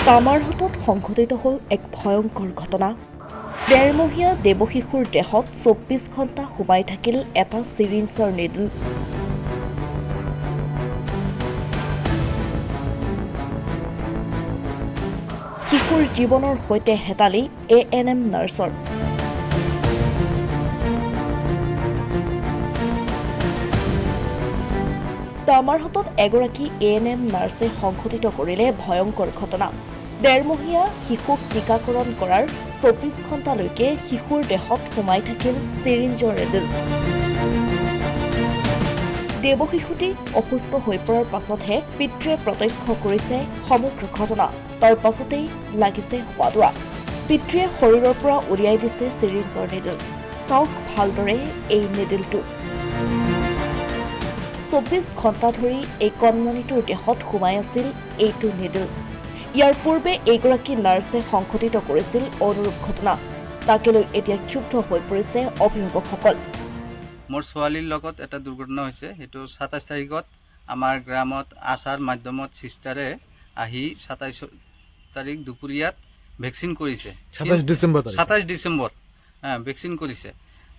কামাৰহাটত সংঘটিত হ'ল এক ভয়ংকৰ ঘটনা। ডেৰমহীয়া দেৱশিশুৰ দেহত ২৪ ঘণ্টা সোমাই থাকিল এটা চিৰিঞ্জৰ নিডল। শিশুৰ জীৱনৰ সৈতে হেতালি ANM নাৰ্ছৰ। কামাৰহাটত এগৰাকী ANM নাৰ্ছে সংঘটিত কৰিলে ভয়ংকৰ ঘটনা। ডেৰমহীয়া শিশুক টীকাকৰণ কৰাৰ ২৪ ঘণ্টালৈকে শিশুৰ দেহত সোমাই থাকিল চিৰিঞ্জৰ নিডল। দেৱশিশুটি অসুস্থ হৈ পৰাৰ পাছতহে পিতৃয়ে প্ৰত্যক্ষ কৰিছে সমগ্ৰ ঘটনা। তাৰ পাছতেই লাগিছে হোৱা। পিতৃয়ে শৰীৰৰ পৰা উলিয়াই দিছে চিৰিঞ্জৰ নিডল। চাওক ভালদৰে এই নিডলটো। ২৪ ঘণ্টা ধৰি এই কণমানিটোৰ দেহত সোমাই আছিল এইটো নিডল। ইয়াৰ পূৰ্বে এইগৰাকী নাৰ্ছে সংঘটিত কৰিছিল অনুৰূপ ঘটনা। তাকে লৈ এতিয়া ক্ষুব্ধ হৈ পৰিছে অভিভাৱকসকল। মোৰ ছোৱালীৰ লগত এটা দুৰ্ঘটনা হৈছে। সেইটো ২৭ তাৰিখত আমাৰ গ্ৰামত আশাৰ মাধ্যমত চিষ্টাৰে আহি ২৭ তাৰিখ দুপৰীয়াত ভেকচিন কৰিছে। ২৭ ডিচেম্বৰ ভেকচিন কৰিছে।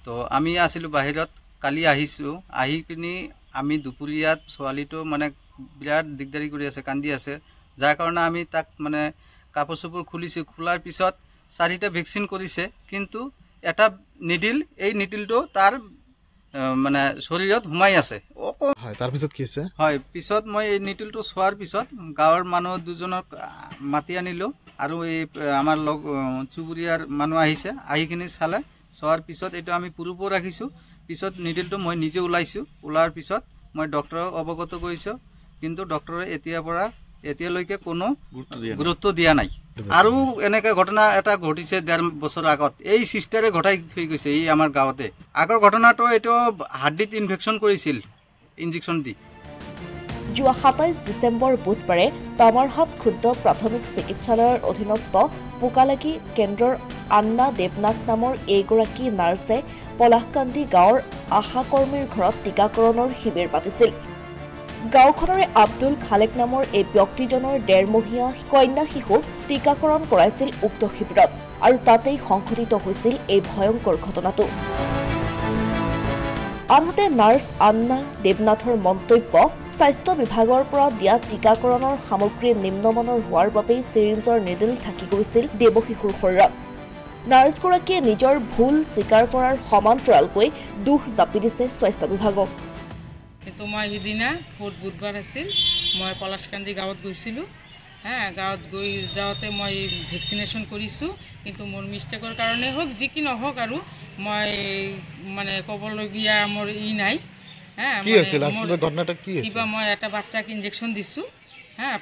তো আমি আছিলোঁ বাহিৰত, কালি আহিছোঁ। আহি পিনি আমি দুপৰীয়াত ছোৱালীটো মানে বিৰাট দিগদাৰি কৰি আছে, কান্দি আছে। যাৰ কাৰণে আমি তাক মানে কাপোৰ চাপোৰ খুলিছোঁ। খোলাৰ পিছত ৪টা ভেকচিন কৰিছে, কিন্তু এটা নিডিল, এই নিডিলটো তাৰ মানে শৰীৰত সোমাই আছে। তাৰপিছত কি হৈছে? হয়, পিছত মই এই নিডিলটো চোৱাৰ পিছত গাঁৱৰ মানুহ দুজনক মাতি আনিলোঁ আৰু এই আমাৰ লগ চুবুৰীয়াৰ মানুহ আহিছে। আহি কিনি চালে, চোৱাৰ পিছত এইটো আমি পুৰুব ৰাখিছোঁ। পিছত নিডিলটো মই নিজে ওলাইছোঁ। ওলাৰ পিছত মই ডক্টৰক অৱগত কৰিছোঁ, কিন্তু ডক্টৰে এতিয়ালৈকে কোনো গুৰুত্ব দিয়া নাই। আৰু এনেকৈ ঘটনা এটা ঘটিছে ১.৫ বছৰ আগত। এই চিষ্টাৰে ঘটাই থৈ গৈছে এই আমাৰ গাঁৱতে। আগৰ ঘটনাটো এইটো হাৰ্ডিত ইনফেকশ্যন কৰিছিল ইনজেকশ্যন দি। যোৱা ২৭ ডিচেম্বৰ বুধবাৰে কামাৰহাট ক্ষুদ্ৰ প্ৰাথমিক চিকিৎসালয়ৰ অধীনস্থ পোকালাগি কেন্দ্ৰৰ আন্না দেৱনাথ নামৰ এইগৰাকী নাৰ্ছে পলাশকান্দি গাঁৱৰ আশা কৰ্মীৰ ঘৰত টীকাকৰণৰ শিবিৰ পাতিছিল। গাঁওখনৰে আব্দুল খালেক নামৰ এই ব্যক্তিজনৰ ডেৰমহীয়া কন্যা শিশুক টীকাকৰণ কৰাইছিল উক্ত শিবিৰত, আৰু তাতেই সংঘটিত হৈছিল এই ভয়ংকৰ ঘটনাটো। আনহাতে নাৰ্ছ আন্না দেৱনাথৰ মন্তব্য, স্বাস্থ্য বিভাগৰ পৰা দিয়া টীকাকৰণৰ সামগ্ৰী নিম্নমানৰ হোৱাৰ বাবেই চিৰিঞ্জৰ নিডল থাকি গৈছিল দেৱশিশুৰ শৰীৰত। নাৰ্ছগৰাকীয়ে নিজৰ ভুল স্বীকাৰ কৰাৰ সমান্তৰালকৈ দোষ জাপি দিছে স্বাস্থ্য বিভাগক। কিন্তু মই সিদিনা বুধবাৰ আছিল, মই পলাশকান্দি গাঁৱত গৈছিলোঁ। গাঁৱত গৈ যাওঁতে মই ভেকচিনেশ্যন কৰিছোঁ, কিন্তু মোৰ মিষ্টেকৰ কাৰণে হওক যি কি নহওক আৰু মই মানে ক'বলগীয়া মোৰ নাই। কিবা মই এটা বাচ্চাক ইনজেকশ্যন দিছোঁ,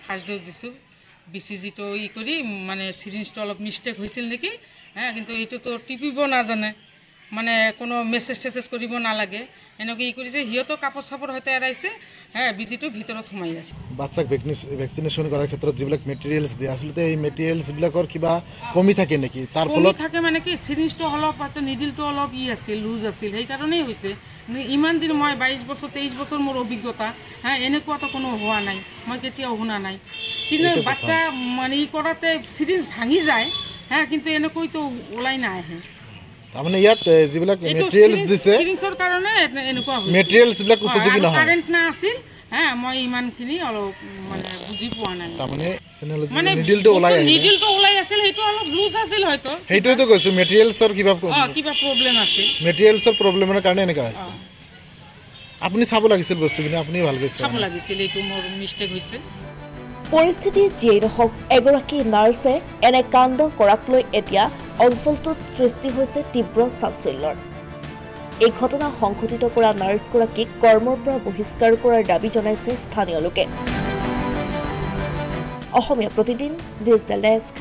ফাৰ্ষ্ট ড'জ দিছোঁ। BCG-টো কৰি মানে চিৰিঞ্জটো অলপ মিষ্টেক হৈছিল নেকি। কিন্তু এইটোতো টিপিব নাজানে, মানে কোনো মেছেজ কৰিব নালাগে। এনেকৈ কৰিছে, সিহঁতৰ কাপোৰ চাপোৰ হয়তো এৰাইছে, বিজিটো ভিতৰত সোমাই আছে। বাচ্চাক ভেকচিনেশ্যন কৰাৰ ক্ষেত্ৰত যিবিলাক মেটেৰিয়েলছ দিয়ে, আচলতে এই মেটেৰিয়েলছবিলাকৰ কিবা কমি থাকে নেকি? তাৰ ফলত থাকে মানে কি, চিৰিঞ্জটো অলপ নিডিলটো অলপ আছিল, লুজ আছিল, সেইকাৰণেই হৈছে। ইমান দিন মই ২২ বছৰ ২৩ বছৰ মোৰ অভিজ্ঞতা, এনেকুৱাতো কোনো হোৱা নাই, মই কেতিয়াও শুনা নাই। কিন্তু বাচ্চা মানে কৰাতে চিৰিঞ্জ ভাঙি যায়, কিন্তু এনেকৈতো ওলাই নাহে। তাৰমানে ইয়াত যিবিলাক মেটেৰিয়েলছ দিছে, চিৰিঞ্জৰ কাৰণে এনেকুৱা হৈছে। মেটেৰিয়েলছবিলাক উপযোগী নহয়, কাৰেণ্ট না আছিল। মই ইমানখিনি অলপ মানে বুজি পোৱা নাই। তাৰমানে নিডিলটো ওলাই আছিল, সেইটো অলপ লুজ আছিল হয়তো। সেইটোৱেতো কৈছোঁ, মেটেৰিয়েলছৰ কিবা প্ৰব্লেম আছিল। মেটেৰিয়েলছৰ প্ৰব্লেমৰ কাৰণে এনেকুৱা হৈছে। আপুনি চাব লাগিছিল বস্তুখিনি, আপুনি ভালকৈ চাব লাগিছিল, এইটো মোৰ মিষ্টেক হৈছে। পৰিস্থিতি যিয়েই নহওক, এগৰাকী নাৰ্ছে এনে কাণ্ড কৰাক লৈ এতিয়া অঞ্চলটোত সৃষ্টি হৈছে তীব্ৰ চাঞ্চল্যৰ। এই ঘটনা সংঘটিত কৰা নাৰ্ছগৰাকীক কৰ্মৰ পৰা বহিষ্কাৰ কৰাৰ দাবী জনাইছে স্থানীয় লোকে। Asomiya Pratidin digital desk.